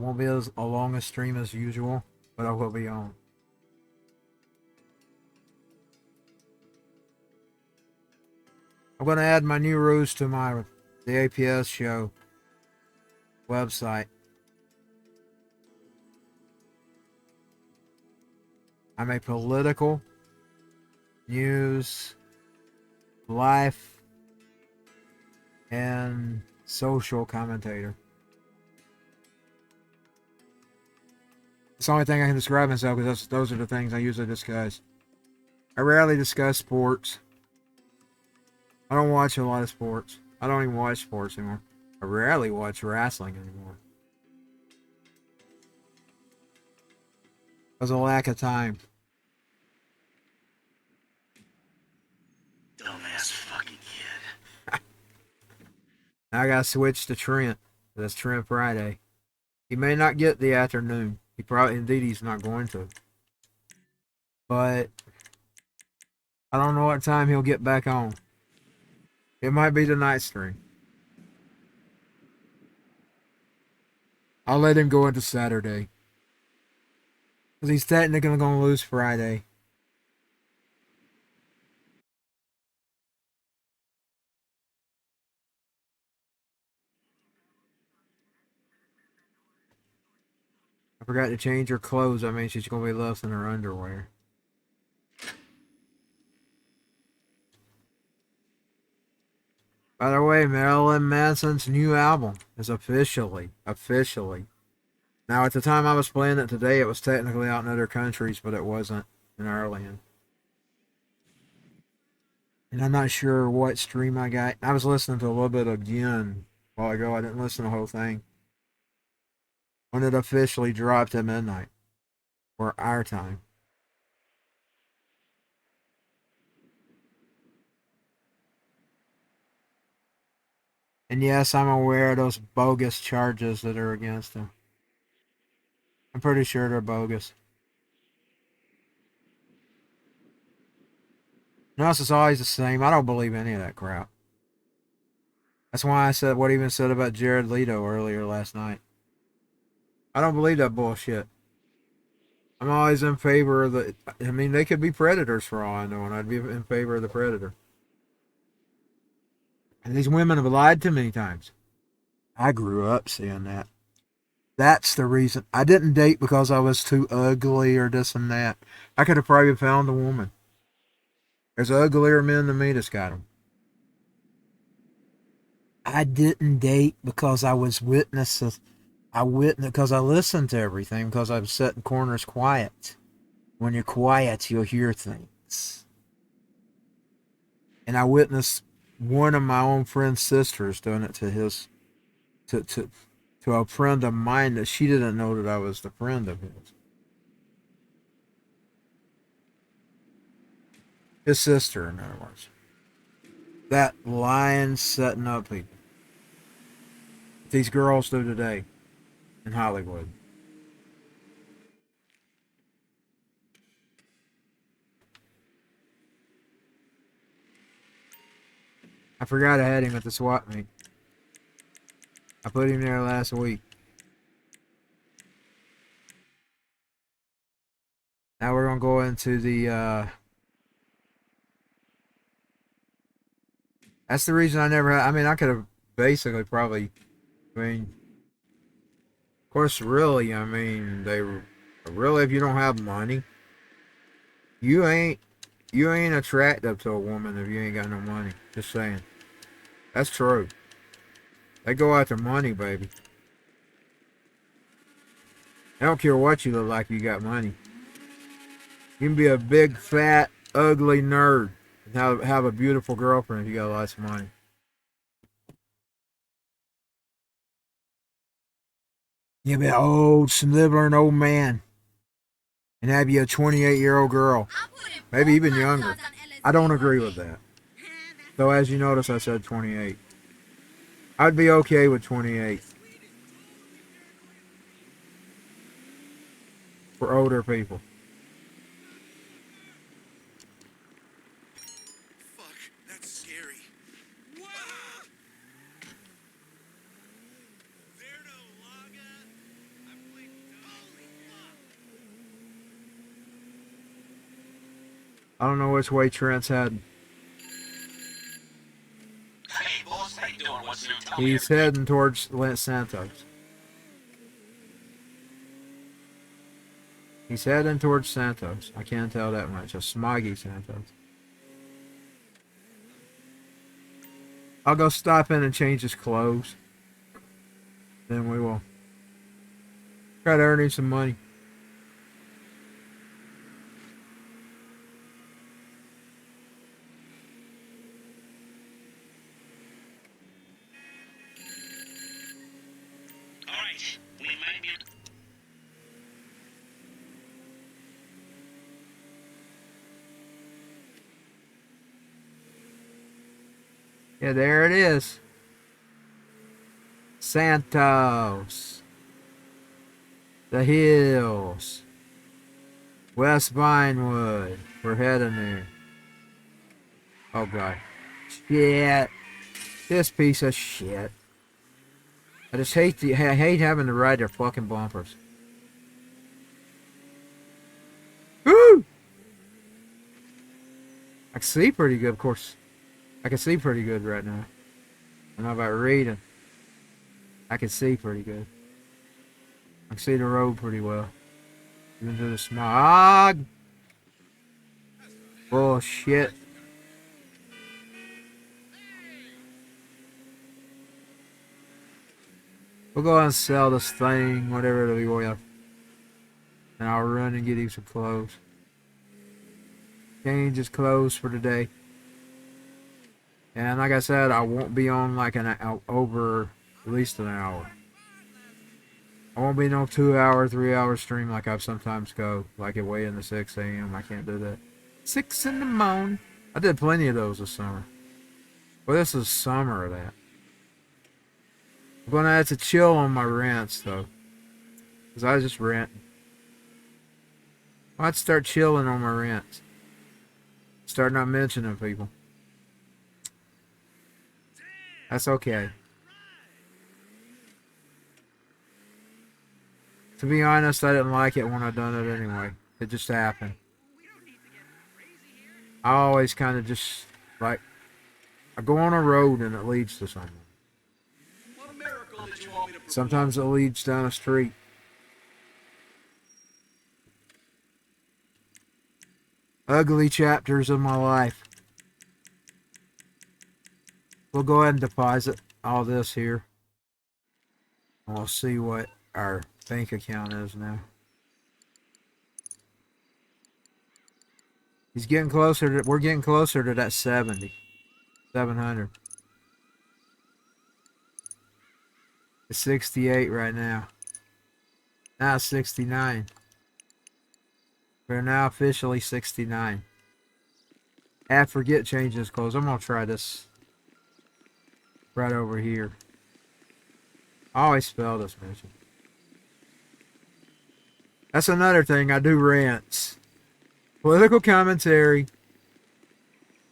won't be as a long a stream as usual, but I will be on. I'm going to add my new rules to the APS show website. I'm a political, news, life, and social commentator. It's the only thing I can describe myself because those are the things I usually discuss. I rarely discuss sports. I don't watch a lot of sports. I don't even watch sports anymore. I rarely watch wrestling anymore. Because of lack of time. Dumbass fucking kid. Now I gotta switch to Trent. That's Trent Friday. He may not get the afternoon. He's not going to. But I don't know what time he'll get back on. It might be the night stream. I'll let him go into Saturday. Because he's technically going to lose Friday. I forgot to change her clothes. I mean, she's going to be left in her underwear. By the way, Marilyn Manson's new album is officially. Now, at the time I was playing it today, it was technically out in other countries, but it wasn't in Ireland. And I'm not sure what stream I got. I was listening to a little bit again a while ago. I didn't listen to the whole thing. When it officially dropped at midnight. For our time. And yes, I'm aware of those bogus charges that are against him. I'm pretty sure they're bogus. No, it's always the same. I don't believe any of that crap. That's why I said what I even said about Jared Leto earlier last night. I don't believe that bullshit. I'm always in favor of the... I mean, they could be predators for all I know, and I'd be in favor of the predator. And these women have lied too many times. I grew up seeing that. That's the reason. I didn't date because I was too ugly or this and that. I could have probably found a woman. There's uglier men than me that's got them. I didn't date because I was witnesses. I witnessed because I listened to everything because I was sitting corners quiet. When you're quiet, you'll hear things. And I witnessed one of my own friend's sisters doing it to his, to a friend of mine that she didn't know that I was the friend of his. His sister, in other words. That lying, setting up people. These girls do today in Hollywood. I forgot I had him at the swap meet. I put him there last week. Now we're going to go into the... That's the reason I never had... I mean, I could have basically probably... I mean... Of course, really, I mean, really, if you don't have money, you ain't attractive to a woman if you ain't got no money. Just saying. That's true. They go after money, baby. I don't care what you look like, you got money. You can be a big, fat, ugly nerd and have a beautiful girlfriend if you got lots of money. You be an old, sniveling old man and have you a 28-year-old girl. Maybe even younger. I don't agree with that. So as you notice, I said 28. I'd be okay with 28. For older people. Fuck, that's scary. Wow! Verdo Laga, I'm I don't know which way Trent's heading. Hey, boss, how you doing? What's new? Tell me He's everything. heading towards Los Santos. He's heading towards Santos. I can't tell that much. A smoggy Santos. I'll go stop in and change his clothes. Then we will try to earn him some money. All right, we might be. Yeah, there it is. Santos. The hills. West Vinewood. We're heading there. Oh god. Shit. This piece of shit. I just hate I hate having to ride their fucking bumpers. Woo! I can see pretty good, of course. I can see pretty good right now. I don't know about reading. I can see pretty good. I can see the road pretty well. Even through the smog. Bullshit. We'll go ahead and sell this thing, whatever it'll be worth. And I'll run and get him some clothes. Change his clothes for today. And like I said, I won't be on like over at least an hour. I won't be no 2 hour, 3 hour stream like I sometimes go. Like it way into 6 a.m. I can't do that. 6 in the morning. I did plenty of those this summer. Well, this is summer of that. I'm gonna have to chill on my rants though. Because I was just ranting. I'd start chilling on my rants. Start not mentioning people. That's okay. To be honest, I didn't like it when I done it anyway. It just happened. I always kind of just, like, I go on a road and it leads to something. What miracle did you want me to perform? Sometimes it leads down a street. Ugly chapters of my life. We'll go ahead and deposit all this here. And we'll see what our bank account is now. He's getting closer to, we're getting closer to that 700. It's 68 right now. Now it's 69. We're now officially 69. Forget changing his clothes. I'm gonna try this right over here. I always spell this mention. That's another thing. I do rants. Political commentary.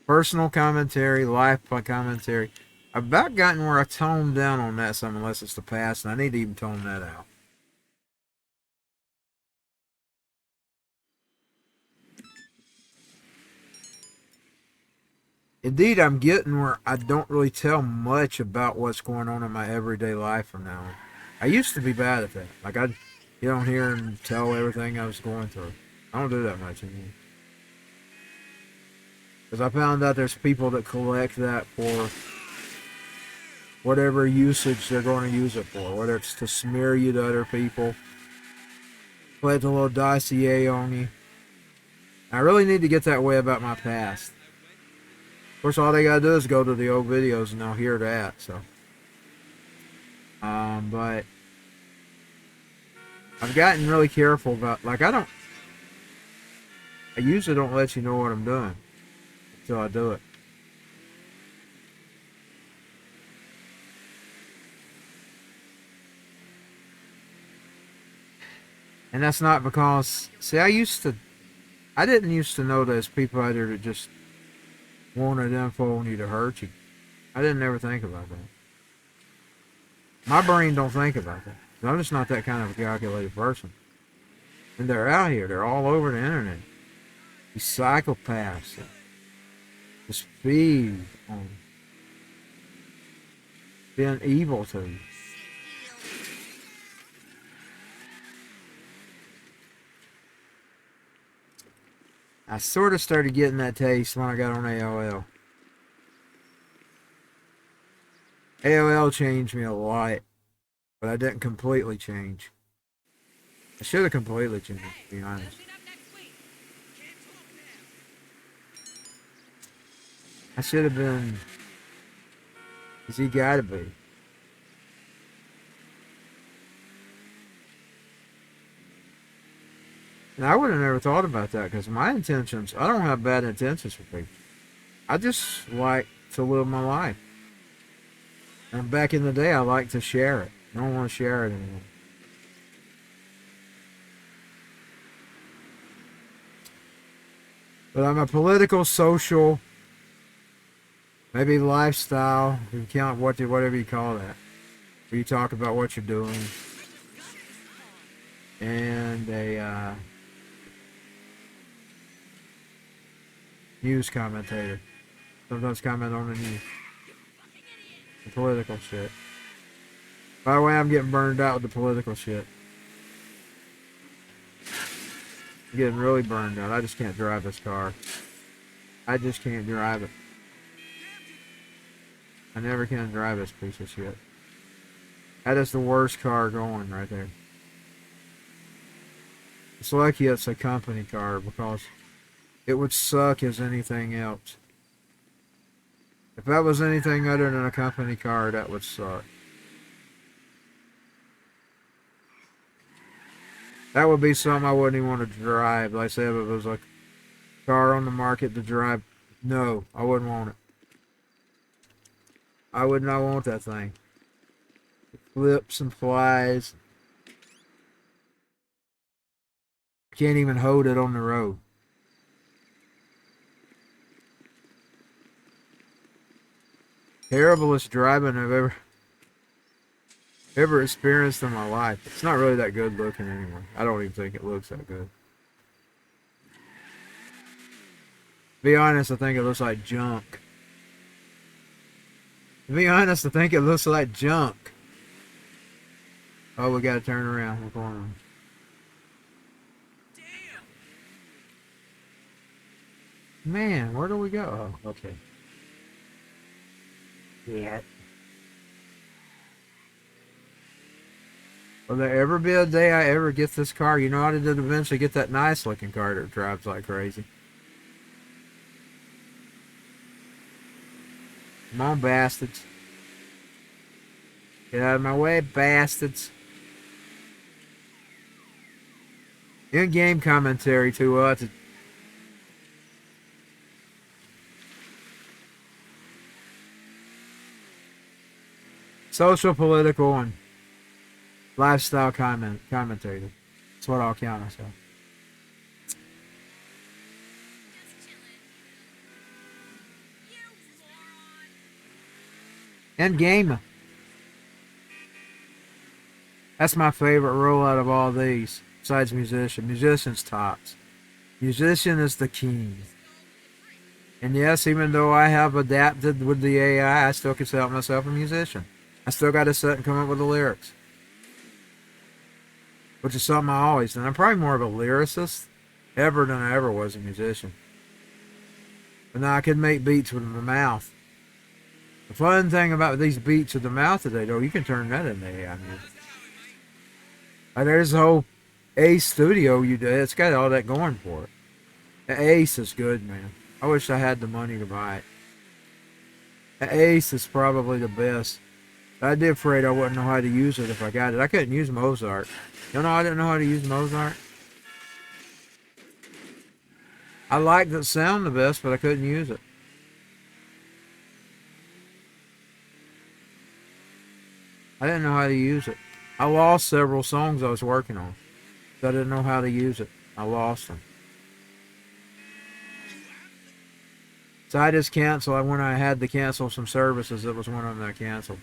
Personal commentary. Life commentary. I've about gotten where I toned down on that some, unless it's the past, and I need to even tone that out. Indeed, I'm getting where I don't really tell much about what's going on in my everyday life from now on. I used to be bad at that. Like, I'd get on here and tell everything I was going through. I don't do that much anymore. Because I found out there's people that collect that for whatever usage they're going to use it for. Whether it's to smear you to other people, collect a little dossier on you. I really need to get that way about my past. Of course, all they gotta do is go to the old videos and they'll hear that. So, but I've gotten really careful about, like, I usually don't let you know what I'm doing until I do it. And that's not because, see, I didn't used to know there's people out there that just wanted info on you to hurt you. I didn't ever think about that. My brain don't think about that. I'm just not that kind of a calculated person. And they're out here. They're all over the internet. You psychopaths. Just feed on being evil to you. I sort of started getting that taste when I got on AOL. AOL changed me a lot, but I didn't completely change. I should have completely changed, to be honest. I should have been, as he gotta be. And I would have never thought about that because my intentions, I don't have bad intentions for people. I just like to live my life. And back in the day, I like to share it. I don't want to share it anymore. But I'm a political, social, maybe lifestyle, you count whatever you call that. Where you talk about what you're doing. And a news commentator. Sometimes comment on the news. The political shit. By the way, I'm getting burned out with the political shit. I'm getting really burned out. I just can't drive this car. I just can't drive it. I never can drive this piece of shit. That is the worst car going right there. It's lucky it's a company car because it would suck as anything else. If that was anything other than a company car, that would suck. That would be something I wouldn't even want to drive. Like I said, if it was a car on the market to drive, no, I wouldn't want it. I would not want that thing. It flips and flies. Can't even hold it on the road. Terriblest driving I've ever experienced in my life. It's not really that good looking anymore. I don't even think it looks that good. To be honest, I think it looks like junk. To be honest, I think it looks like junk. Oh, we gotta turn around. What's going on? Man, where do we go? Oh, okay. Yeah. Will there ever be a day I ever get this car? You know, I did eventually get that nice looking car that drives like crazy. Come on, bastards. Get out of my way, bastards. In-game commentary too. Well, that's social, political, and lifestyle commentator. That's what I'll count myself. And game. That's my favorite role out of all these. Besides musician. Musician's tops. Musician is the king. And yes, even though I have adapted with the AI, I still consider myself a musician. I still got to sit and come up with the lyrics. Which is something I always done. I'm probably more of a lyricist ever than I ever was a musician. But now I can make beats with my mouth. The fun thing about these beats with the mouth today, though, you can turn that into AI music. Like there's the whole Ace Studio you do. It's got all that going for it. The Ace is good, man. I wish I had the money to buy it. The Ace is probably the best. I'd be afraid I wouldn't know how to use it if I got it. I couldn't use Mozart. You know, I didn't know how to use Mozart. I liked the sound the best, but I couldn't use it. I didn't know how to use it. I lost several songs I was working on. So I didn't know how to use it. I lost them. So I just canceled. When I had to cancel some services, it was one of them that I canceled.